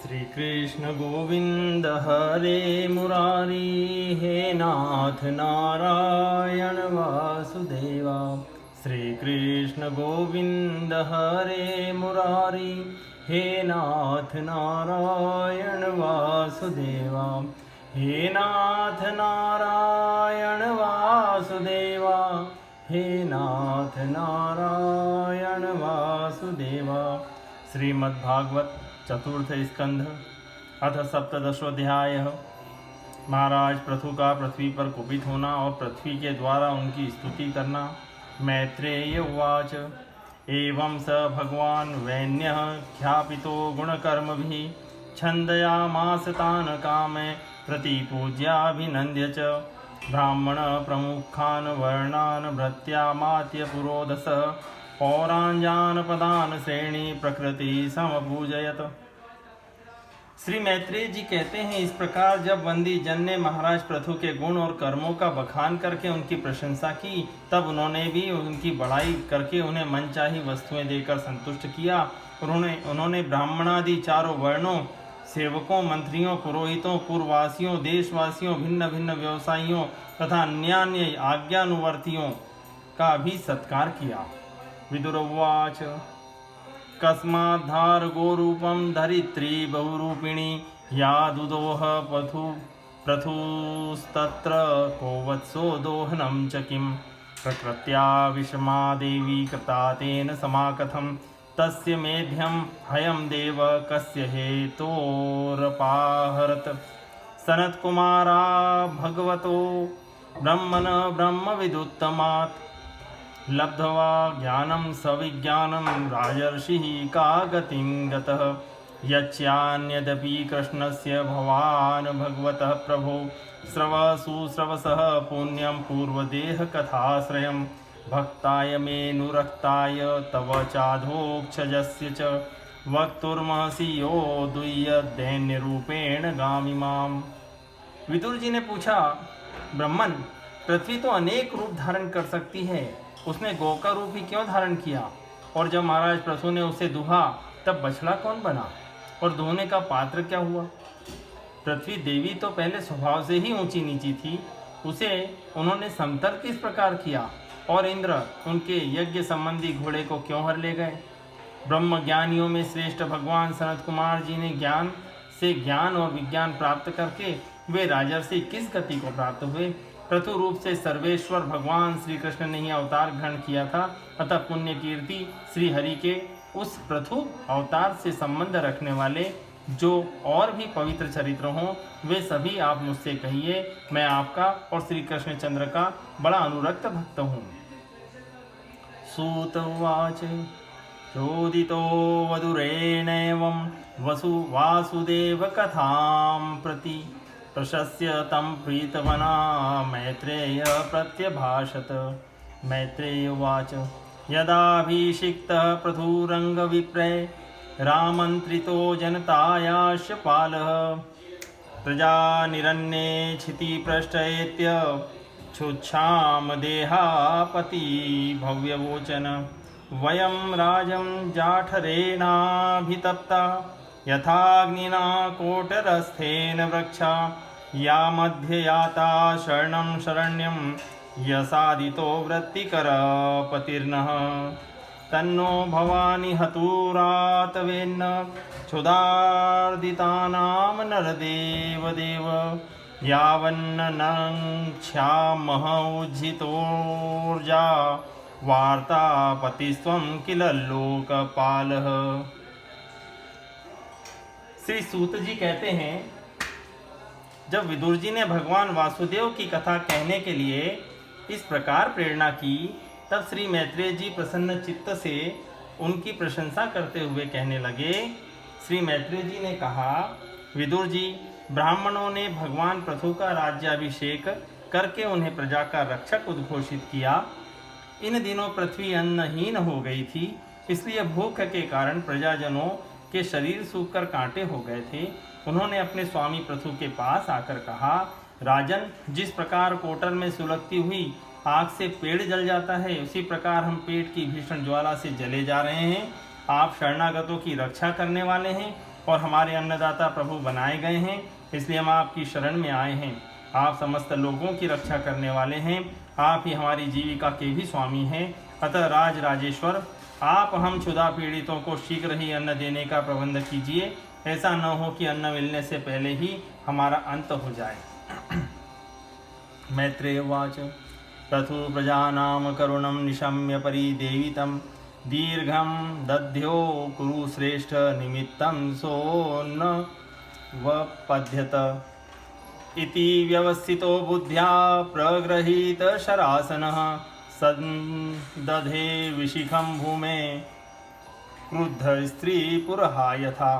श्री कृष्ण गोविंद हरे मुरारी, हे नाथ नारायण वासुदेवा। श्री कृष्ण गोविंद हरे मुरारी, हे नाथ नारायण वासुदेवा। हे नाथ नारायण वासुदेवा, हे नाथ नारायण वासुदेवा। श्रीमद्भागवत चतुर्थ स्कंध अथ सप्तदशोऽध्याय। महाराज पृथु का पृथ्वी पर कुपित होना और पृथ्वी के द्वारा उनकी स्तुति करना। मैत्रेय उवाच। एवं स भगवान् वैन्यः ख्यापितो गुणकर्मभिः छन्दयामास तान् कामे प्रतिपूज्याभिनन्द्य च। ब्राह्मण प्रमुखान् वर्णान् भृत्यामात्य पुरोधसः पौरांजान पदान श्रेणी प्रकृति समपूजयत। श्री मैत्रेय जी कहते हैं, इस प्रकार जब वंदी जन ने महाराज पृथु के गुण और कर्मों का बखान करके उनकी प्रशंसा की, तब उन्होंने भी उनकी बड़ाई करके उन्हें मनचाही वस्तुएं देकर संतुष्ट किया। उन्होंने ब्राह्मणादि चारों वर्णों, सेवकों, मंत्रियों, पुरोहितों, पूर्ववासियों, देशवासियों, भिन्न भिन्न व्यवसायियों तथा अन्यान्य आज्ञानुवर्तियों का भी सत्कार किया। विदुर उवाच। कस्माद्धार गोरूपं धरित्री बहुरूपिणी, या दुदोह पृथुस्तत्र को वत्सो दोहनं च किं। प्रकृत्या विषमा देवी कृता तेन समाकथं, तस्य मेध्यं हयं देव कस्य हेतोरपाहरत। सनत्कुमारा भगवतो ब्रह्मण ब्रह्मविदुत्तमात्, लब्ध्वा ज्ञानं सविज्ञानं राजर्षिः का गतिं गतः। यच्चान्यदपि कृष्णस्य भवान् भगवतः प्रभो, श्रवसुश्रवसः पुण्यं पूर्वदेहकथाश्रयं। भक्ताय मेऽनुरक्ताय तव चाधोक्षजस्य च, वक्तुर्महसि यो दुह्य दैन्यरूपेण गामिमाम्। विदुर जी ने पूछा, ब्रह्मन, पृथ्वी तो अनेक रूप धारण कर सकती है, उसने गौ का रूप ही क्यों धारण किया? और जब महाराज पृथु ने उसे दुहा तब बछड़ा कौन बना और दुहने का पात्र क्या हुआ? पृथ्वी देवी तो पहले स्वभाव से ही ऊंची नीची थी, उसे उन्होंने समतल किस प्रकार किया? और इंद्र उनके यज्ञ संबंधी घोड़े को क्यों हर ले गए? ब्रह्म ज्ञानियों में श्रेष्ठ भगवान सनत कुमार जी ने ज्ञान से ज्ञान और विज्ञान प्राप्त करके वे राजर्षि किस गति को प्राप्त हुए? पृथु रूप से सर्वेश्वर भगवान श्री कृष्ण ने ही अवतार ग्रहण किया था, अतः पुण्य कीर्ति श्री हरि के उस पृथु अवतार से संबंध रखने वाले जो और भी पवित्र चरित्र हों, वे सभी आप मुझसे कहिए। मैं आपका और श्री कृष्णचंद्र का बड़ा अनुरक्त भक्त हूँ। सूत उवाच। चोदितो वधुरेणैवं वासुदेव कथां प्रति, प्रशस्य तं प्रीतवना मैत्रेय प्रत्यभाषत। मैत्रेय उवाच। यदाभिषिक्तः पृथुरङ्गविप्रय, रामन्त्रितो जनतायाश्च पालः। प्रजानिरन्ये क्षितिपृष्ठेत्य, क्षुच्छाम देहापति भव्यवोचन। वयं राजं जाठरेणाभितप्ता, यथाग्निना कोटरस्थेन वृक्षा। या मध्ये याता शरणं शरण्यं, यसादितो वृत्तिकरपतिर्नः। तन्नो भवानी हतुरातवेन्न, क्षुधार्दितानां नरदेवदेव। यावन्ननङ्क्ष्यामः उज्झितोर्जा, वार्तापतिस्त्वं किल लोकपालः। श्री सूत जी कहते हैं, जब विदुर जी ने भगवान वासुदेव की कथा कहने के लिए इस प्रकार प्रेरणा की, तब श्री मैत्रेय जी प्रसन्न चित्त से उनकी प्रशंसा करते हुए कहने लगे। श्री मैत्रेय जी ने कहा, विदुर जी, ब्राह्मणों ने भगवान पृथु का राज्याभिषेक करके उन्हें प्रजा का रक्षक उद्घोषित किया। इन दिनों पृथ्वी अन्नहीन हो गई थी, इसलिए भूख के कारण प्रजाजनों के शरीर सूखकर कांटे हो गए थे। उन्होंने अपने स्वामी पृथु के पास आकर कहा, राजन, जिस प्रकार कोटर में सुलगती हुई आग से पेड़ जल जाता है, उसी प्रकार हम पेट की भीषण ज्वाला से जले जा रहे हैं। आप शरणागतों की रक्षा करने वाले हैं, और हमारे अन्नदाता प्रभु बनाए गए हैं, इसलिए हम आपकी शरण में आए हैं। आप समस्त लोगों की रक्षा करने वाले हैं, आप ही हमारी जीविका के भी स्वामी हैं। अतः राज राजेश्वर, आप हम क्षुधा पीड़ितों को शीघ्र ही अन्न देने का प्रबंध कीजिए। ऐसा न हो कि अन्न मिलने से पहले ही हमारा अंत हो जाए। मैत्रेय उवाच तथु प्रजानां करुणं निशम्य परिदेवितं दीर्घं दध्यो कुरु श्रेष्ठ निमित्तं सोन्न वपद्यत इति व्यवस्थितो बुद्ध्या प्रगृहीत शरासनः सन्दधे विशिखं भूमे क्रुद्ध स्त्री पुरहा यथा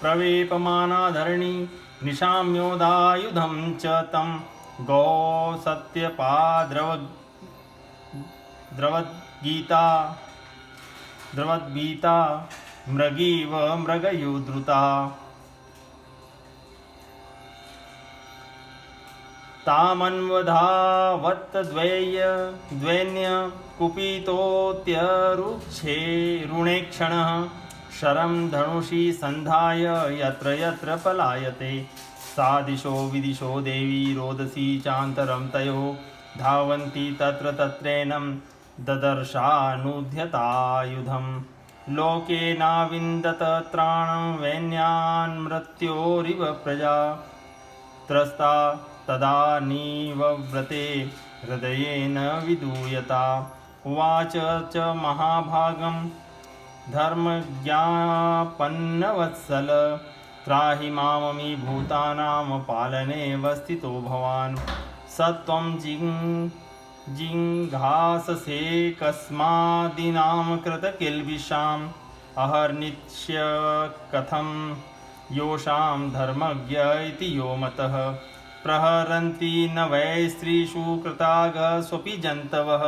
प्रवेपमाना धरणी निशाम्योदायुधं च तं गौ सत्यपा द्रवद्गीता मृगीव मृगयुद्रुता तामन्वधावत्द्वैन्य कुपितोऽत्यरुच्छे रुणेक्षणः शरं धनुषि संधाय यत्र यत्र पलायते सा दिशो विदिशो देवी रोदसी चान्तरं तयोः धावन्ति तत्र तत्रैनं ददर्शानुध्यतायुधं लोके नाविन्दत त्राणं वैन्यान् मृत्योरिव प्रजा त्रस्ता तदा नीवव्रते हृदयेन विदूयता उवाच च महाभागं धर्मज्ञापन्नवत्सल त्राहि माममी भूतानां पालने वस्थितो भवान् स त्वं जिघाससे कस्मादिनां कृतकिल्बिषाम् अहर्निच्य कथं योषां धर्मज्ञ इति यो मतः प्रहरन्ति न वै स्त्रीषु कृतागः स्वपि जन्तवः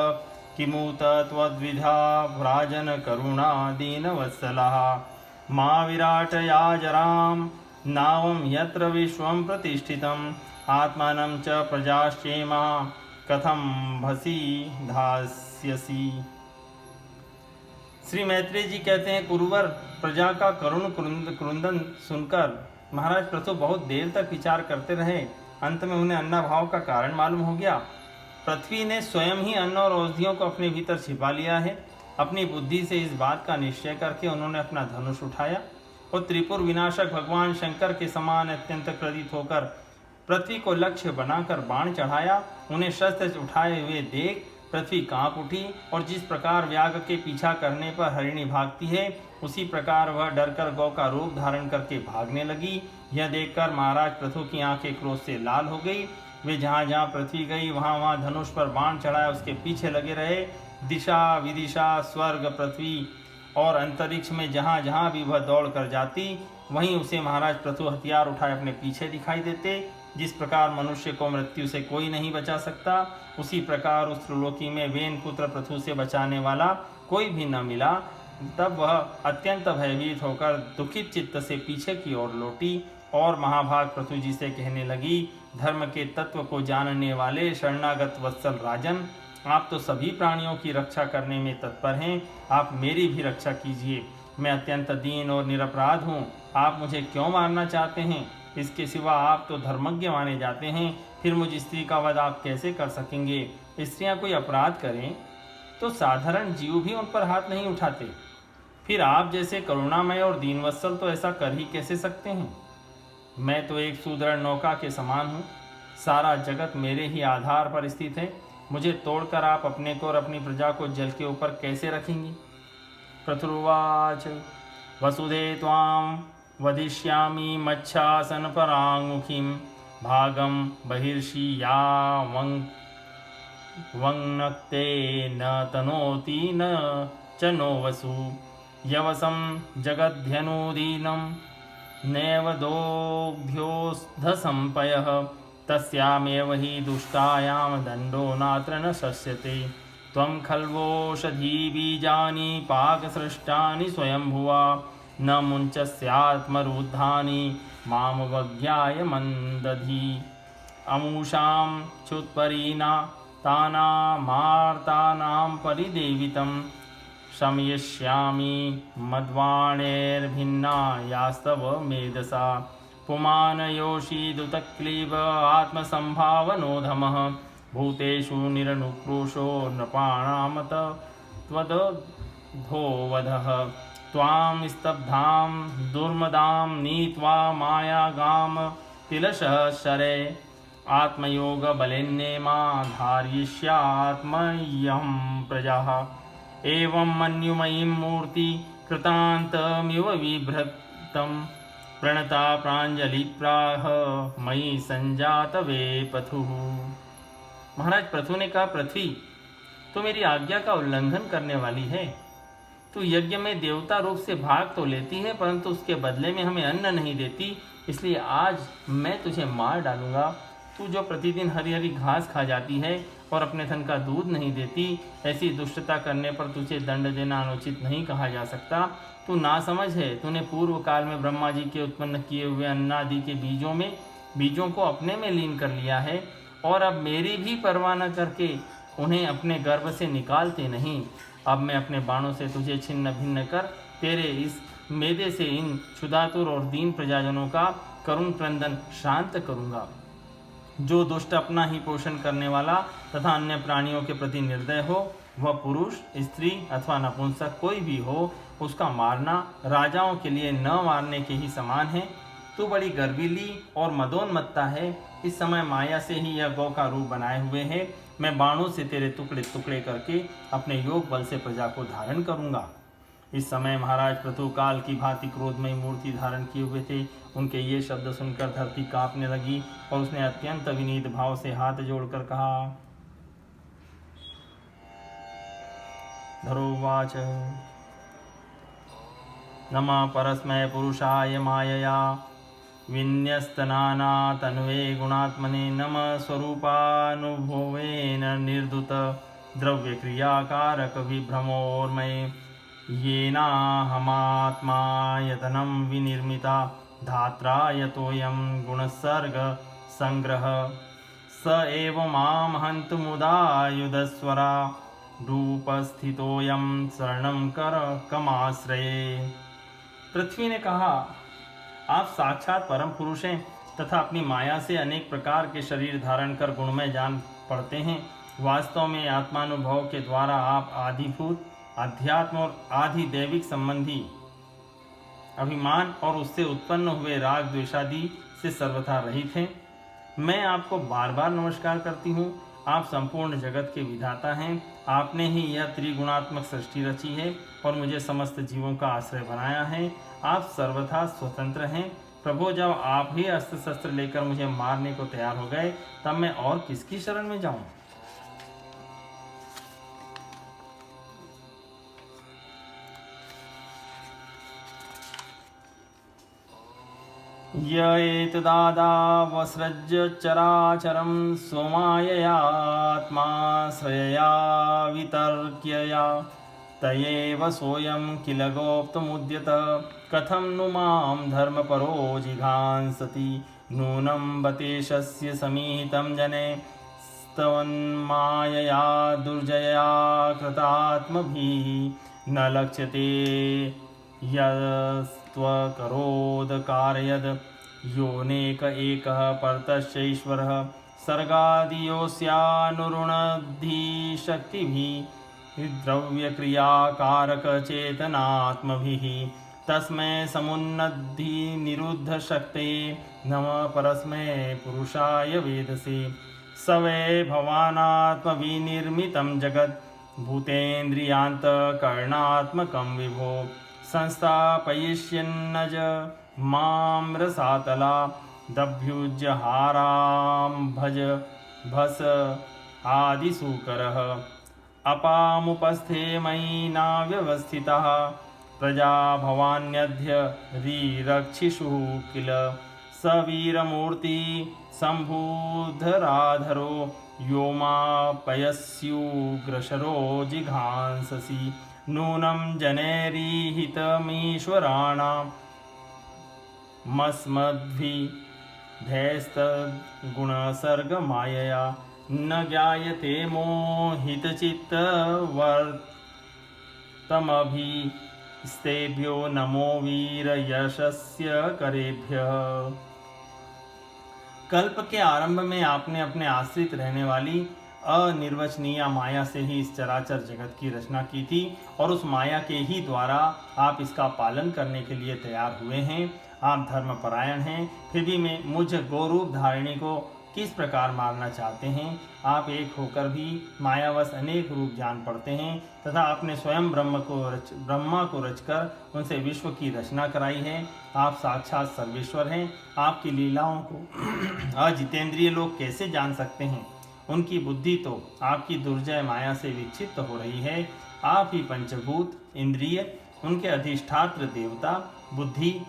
किमुत त्वद्विधा व्राजनकरुणा दीनवत्सलः मा विराटया जरां नावं यत्र विश्वं प्रतिष्ठितम् आत्मानं च प्रजाश्चेमा कथं भसी धास्यसि। श्री मैत्रेय जी कहते हैं, कुरुवर प्रजा का करुण क्रुंदन सुनकर महाराज पृथु बहुत देर तक विचार करते रहे। अंत में उन्हें अन्नाभाव का कारण मालूम हो गया। पृथ्वी ने स्वयं ही अन्न और औषधियों को अपने भीतर छिपा लिया है। अपनी बुद्धि से इस बात का निश्चय करके उन्होंने अपना धनुष उठाया और त्रिपुर विनाशक भगवान शंकर के समान अत्यंत क्रोधित होकर पृथ्वी को लक्ष्य बनाकर बाण चढ़ाया। उन्हें शस्त्र उठाए हुए देख पृथ्वी कांप उठी और जिस प्रकार व्याघ्र के पीछा करने पर हरिणी भागती है, उसी प्रकार वह डरकर गौ का रूप धारण करके भागने लगी। यह देखकर महाराज पृथु की आंखें क्रोध से लाल हो गई। वे जहाँ जहाँ पृथ्वी गई वहाँ वहाँ धनुष पर बाण चढ़ाया उसके पीछे लगे रहे। दिशा विदिशा स्वर्ग पृथ्वी और अंतरिक्ष में जहाँ जहाँ भी वह दौड़ कर जाती, वहीं उसे महाराज पृथु हथियार उठाए अपने पीछे दिखाई देते। जिस प्रकार मनुष्य को मृत्यु से कोई नहीं बचा सकता, उसी प्रकार उस त्रिलोकी में वेन पुत्र पृथु से बचाने वाला कोई भी न मिला। तब वह अत्यंत भयभीत होकर दुखित चित्त से पीछे की ओर लौटी और महाभाग पृथु जी से कहने लगी, धर्म के तत्व को जानने वाले शरणागत वत्सल राजन, आप तो सभी प्राणियों की रक्षा करने में तत्पर हैं, आप मेरी भी रक्षा कीजिए। मैं अत्यंत दीन और निरपराध हूँ, आप मुझे क्यों मारना चाहते हैं? इसके सिवा आप तो धर्मज्ञ माने जाते हैं, फिर मुझ स्त्री का वध आप कैसे कर सकेंगे? स्त्रियां कोई अपराध करें तो साधारण जीव भी उन पर हाथ नहीं उठाते, फिर आप जैसे करुणामय और दीनवत्सल तो ऐसा कर ही कैसे सकते हैं? मैं तो एक सुदृढ़ नौका के समान हूँ, सारा जगत मेरे ही आधार पर स्थित है। मुझे तोड़कर आप अपने को और अपनी प्रजा को जल के ऊपर कैसे रखेंगी? पृथुर्वाच वसुधे त्वां वदिष्यामि मच्छासन परांगुखीं भागं बहिर्षि या वंगनक्ते न तनोति न च नो वसु यवसं जगद्ध्यनुदीनं नैव दोग्ध्योऽधसंपयः तस्यामेव हि दुष्टायां दण्डो नात्र न शस्यते। त्वं खल्वोषधीबीजानि पाकसृष्टानि स्वयंभुवा न मुञ्चस्यात्मरुद्धानि मामवज्ञाय मन्दधि अमूषां च्युत्परीना तानामार्तानां परिदेवितं शमयिष्यामि मद्वाणेर्भिन्ना यास्तव मेधसा पुमान योषिदुतक्लीब आत्मसंभावनोधमः भूतेषु निरनुक्रोशो नृपाणामत त्वदधोवधः त्वां स्तब्धां दुर्मदां नीत्वा मायागाम तिलशः शरे आत्मयोगबलेन्नेमा धारयिष्यात्मयं प्रजाः एवं मन्युमयीं मूर्ति कृतान्तमिव बिभ्रतं प्रणता प्राञ्जलिप्राह मयि संजात वे पथुः। महाराज पृथु ने कहा, पृथ्वी तो मेरी आज्ञा का उल्लंघन करने वाली है। तू यज्ञ में देवता रूप से भाग तो लेती है, परंतु उसके बदले में हमें अन्न नहीं देती, इसलिए आज मैं तुझे मार डालूंगा। तू जो प्रतिदिन हरी हरी घास खा जाती है और अपने धन का दूध नहीं देती, ऐसी दुष्टता करने पर तुझे दंड देना अनुचित नहीं कहा जा सकता। तू नासमझ है। तूने पूर्व काल में ब्रह्मा जी के उत्पन्न किए हुए अन्नादि के बीजों को अपने में लीन कर लिया है, और अब मेरी भी परवाह न करके उन्हें अपने गर्भ से निकालते नहीं। अब मैं अपने बाणों से तुझे छिन्न भिन्न कर तेरे इस मेदे से इन क्षुधातुर और दीन प्रजाजनों का करुण क्रंदन शांत करूंगा। जो दुष्ट अपना ही पोषण करने वाला तथा अन्य प्राणियों के प्रति निर्दय हो, वह पुरुष, स्त्री अथवा नपुंसक कोई भी हो, उसका मारना राजाओं के लिए न मारने के ही समान है। तू बड़ी गर्वीली और मदोन्मत्ता है। इस समय माया से ही यह गौ का रूप बनाए हुए है। मैं बाणों से तेरे टुकड़े टुकड़े करके अपने योग बल से प्रजा को धारण करूंगा। इस समय महाराज पृथु काल की भांति क्रोधमयी मूर्ति धारण किए हुए थे। उनके ये शब्द सुनकर धरती कांपने लगी और उसने अत्यंत विनीत भाव से हाथ जोड़कर कहा, धरोवाच नमः परस्मै पुरुषाय मायया विन्यस्तनाना तन्वे गुणात्मने नमः स्वरूपानुभवेन निर्धुत द्रव्यक्रियाकारक विभ्रमोर्मये येनाहमात्मा यतनं विनिर्मिता धात्रा यतोऽयं गुणसर्ग संग्रह स एव मां हन्तुमुदायुधस्वरा रूपस्थितोऽयं शरणं कर कमाश्रये। पृथ्वी ने कहा, आप साक्षात परम पुरुष हैं तथा अपनी माया से अनेक प्रकार के शरीर धारण कर गुणमय जान पड़ते हैं। वास्तव में आत्मानुभव के द्वारा आप आदिभूत, अध्यात्म और आदि दैविक संबंधी अभिमान और उससे उत्पन्न हुए राग द्वेषादि से सर्वथा रहित हैं। मैं आपको बार बार नमस्कार करती हूँ। आप संपूर्ण जगत के विधाता हैं। आपने ही यह त्रिगुणात्मक सृष्टि रची है और मुझे समस्त जीवों का आश्रय बनाया है। आप सर्वथा स्वतंत्र हैं। प्रभु, जब आप ही अस्त्र शस्त्र लेकर मुझे मारने को तैयार हो गए, तब मैं और किसकी शरण में जाऊं? य एतदादावसृज्य चराचरं स्वमाययात्माश्रयया वितर्क्यया तयेव सोऽयं किल गोप्तमुद्यत कथं नु मां धर्मपरो जिघांसति नूनं बतेशस्य समीहितं जने स्तवन्मायया दुर्जया कृतात्मभिः न लक्ष्यते यस्त्वकरोदकारयद् योनेक एकः परतश्चैश्वरः सर्गादियोऽस्यानुरुणद्धि द्रव्यक्रियाकारकचेतनात्मभिः तस्मै समुन्नद्धि निरुद्धशक्ते नमः परस्मै पुरुषाय वेदसे स वै भवानात्मविनिर्मितं जगत् भूतेन्द्रियान्तःकरणात्मकं विभो संस्थापयिष्यन्नज मां रसातला दभ्युज्जहारां भज भस आदिसूकरः अपामुपस्थे मयि नाव्यवस्थितः प्रजा भवान्यद्य रीरक्षिषु किल स वीरमूर्ति सम्भूधराधरो योमापयस्युग्रशरो जिघांससि नूनं जनैरीहितमीश्वराणां मस्मद्भिधैस्तद्गुणसर्गमायया न ज्ञायते मोहितचित्तवर्तते तमभिस्तेभ्यो नमो वीर यशस्य करेभ्यः। कल्प के आरंभ में आपने अपने आश्रित रहने वाली अनिर्वचनीय माया से ही इस चराचर जगत की रचना की थी और उस माया के ही द्वारा आप इसका पालन करने के लिए तैयार हुए हैं। आप धर्मपरायण हैं, फिर भी मैं मुझ गोरूप धारिणी को किस प्रकार मारना चाहते हैं। आप एक होकर भी मायावश अनेक रूप जान पड़ते हैं तथा आपने स्वयं ब्रह्मा को रचकर उनसे विश्व की रचना कराई है। आप साक्षात सर्वेश्वर हैं। आपकी लीलाओं को अजितेंद्रिय लोग कैसे जान सकते हैं। उनकी बुद्धि तो आपकी दुर्जय माया से विक्षिप्त हो रही है। आप ही पंचभूत, इंद्रिय, उनके अधिष्ठात्र देवता, बुद्धि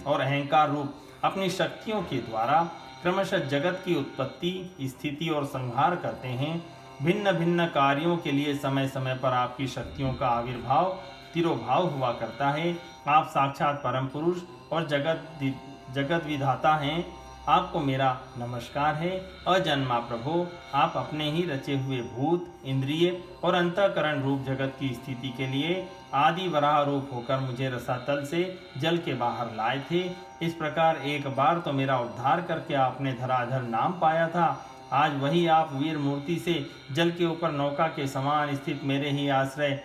और अहंकार रूप अपनी शक्तियों के द्वारा क्रमशः जगत की उत्पत्ति, स्थिति और संहार करते हैं। भिन्न भिन्न कार्यों के लिए समय समय पर आपकी शक्तियों का आविर्भाव, तिरोभाव हुआ करता है। आप साक्षात परम पुरुष और जगत विधाता हैं। आपको मेरा नमस्कार है। अजन्मा प्रभो, आप अपने ही रचे हुए भूत, इंद्रिय और अंतःकरण रूप जगत की स्थिति के लिए आदि वराह रूप होकर मुझे रसातल से जल के बाहर लाए थे। इस प्रकार एक बार तो मेरा उद्धार करके आपने धराधर नाम पाया था। आज वही आप वीर मूर्ति से जल के ऊपर नौका के समान स्थित मेरे ही आश्रय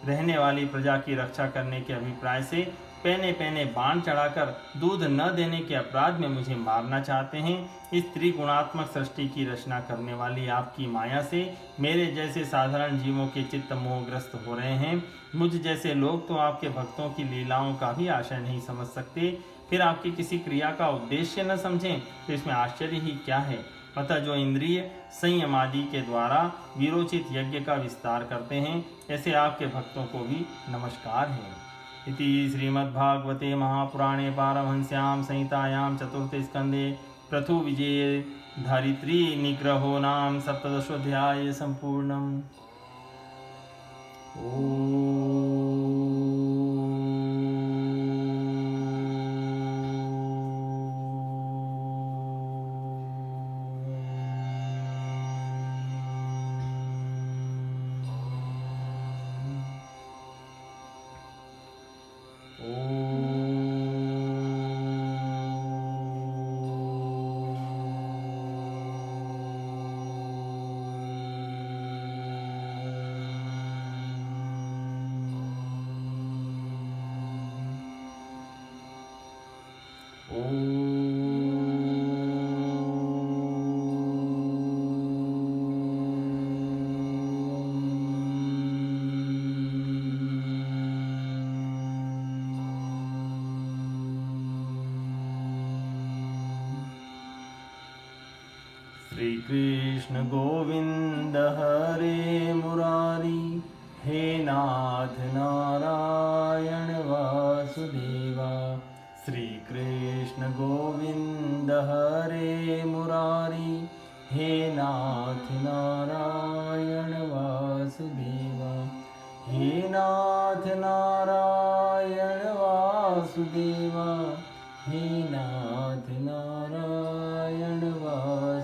रहने वाली प्रजा की रक्षा करने के अभिप्राय से पहने पहने बाण चढ़ाकर दूध न देने के अपराध में मुझे मारना चाहते हैं। इस त्रिगुणात्मक सृष्टि की रचना करने वाली आपकी माया से मेरे जैसे साधारण जीवों के चित्त मोहग्रस्त हो रहे हैं। मुझ जैसे लोग तो आपके भक्तों की लीलाओं का भी आशय नहीं समझ सकते, फिर आपकी किसी क्रिया का उद्देश्य न समझें तो इसमें आश्चर्य ही क्या है। अतः जो इंद्रिय संयम आदि के द्वारा वीरोचित यज्ञ का विस्तार करते हैं, ऐसे आपके भक्तों को भी नमस्कार है। इति श्रीमद्भागवते महापुराणे पारमहंस्यां संहितायां चतुर्थे स्कंदे पृथुविजये धरित्री निग्रहो नाम सप्तदशोऽध्याय सम्पूर्णम्। श्री कृष्ण गोविंद हरे मुरारी, हे नाथ नारायण वासुदेवा। श्री कृष्ण गोविंद हरे मुरारी, हे नाथ नारायण वासुदेवा। हे नाथ नारायण वासुदेवा, हे नाथ नारायण वासुदेवा।